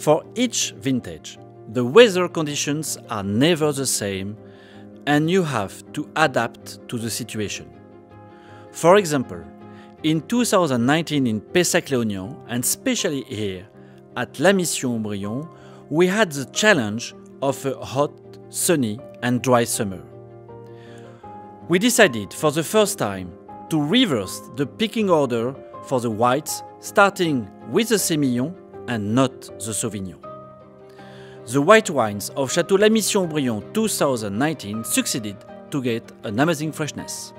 For each vintage, the weather conditions are never the same and you have to adapt to the situation. For example, in 2019 in Pessac-Léognan, and especially here at La Mission-Aubryon, we had the challenge of a hot, sunny and dry summer. We decided for the first time to reverse the picking order for the whites, starting with the Sémillon and not the Sauvignon. The white wines of Château La Mission-Aubryon 2019 succeeded to get an amazing freshness.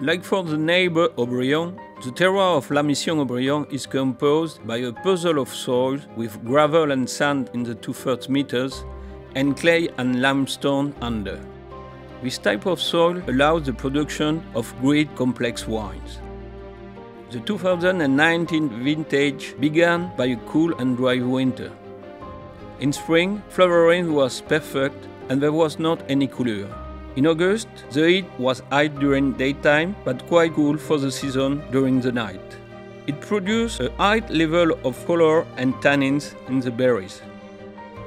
Like for the neighbor Aubryon, the terroir of La Mission-Aubryon is composed by a puzzle of soils with gravel and sand in the 2/3 meters and clay and limestone under. This type of soil allows the production of great complex wines. The 2019 vintage began by a cool and dry winter. In spring, flowering was perfect and there was not any coolure. In August, the heat was high during daytime, but quite cool for the season during the night. It produced a high level of color and tannins in the berries.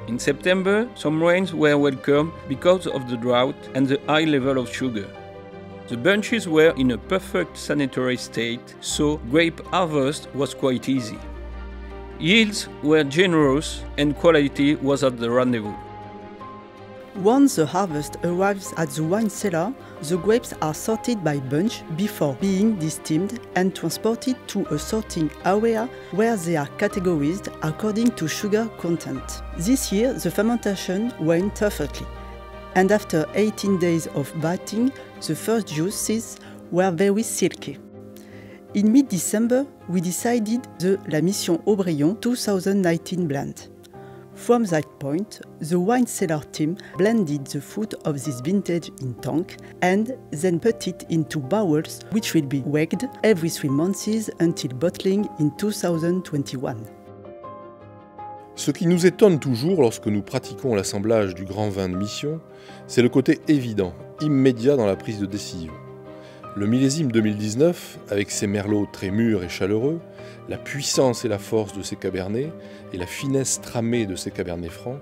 In September, some rains were welcome because of the drought and the high level of sugar. The bunches were in a perfect sanitary state, so grape harvest was quite easy. Yields were generous and quality was at the rendezvous. Once the harvest arrives at the wine cellar, the grapes are sorted by bunch before being distilled and transported to a sorting area where they are categorized according to sugar content. This year, the fermentation went perfectly, and after 18 days of batting, the first juices were very silky. In mid-December, we decided the La Mission-Aubryon 2019 blend. From that point, the wine cellar team blended the fruit of this vintage in tank and then put it into barrels which will be weighed every 3 months until bottling in 2021. Ce qui nous étonne toujours lorsque nous pratiquons l'assemblage du grand vin de mission, c'est le côté évident, immédiat dans la prise de décision. Le millésime 2019, avec ses merlots très mûrs et chaleureux, la puissance et la force de ses cabernets et la finesse tramée de ses cabernets francs,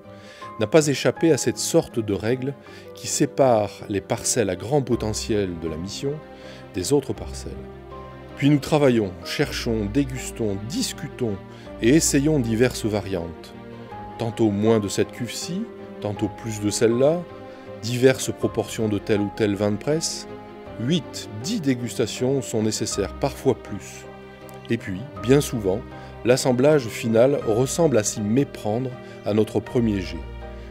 n'a pas échappé à cette sorte de règle qui sépare les parcelles à grand potentiel de la mission des autres parcelles. Puis nous travaillons, cherchons, dégustons, discutons et essayons diverses variantes. Tantôt moins de cette cuve-ci, tantôt plus de celle-là, diverses proportions de tel ou tel vin de presse. 8, 10 dégustations sont nécessaires, parfois plus. Et puis, bien souvent, l'assemblage final ressemble à s'y méprendre à notre premier jet.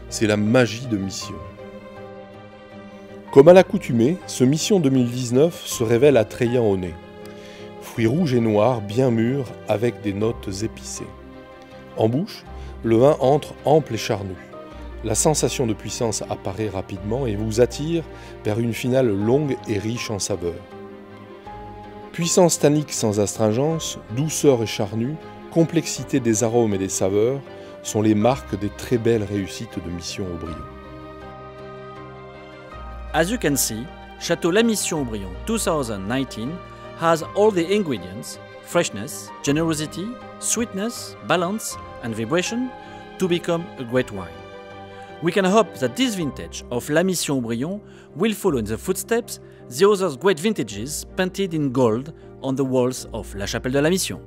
C'est la magie de Mission. Comme à l'accoutumée, ce Mission 2019 se révèle attrayant au nez. Fruits rouges et noirs bien mûrs avec des notes épicées. En bouche, le vin entre ample et charnu. La sensation de puissance apparaît rapidement et vous attire vers une finale longue et riche en saveurs. Puissance tannique sans astringence, douceur et charnue, complexité des arômes et des saveurs sont les marques des très belles réussites de Mission-Aubryon. As you can see, Château La Mission-Aubryon 2019 has all the ingredients, freshness, generosity, sweetness, balance and vibration to become a great wine. We can hope that this vintage of La Mission-Aubryon will follow in the footsteps the other great vintages painted in gold on the walls of La Chapelle de la Mission.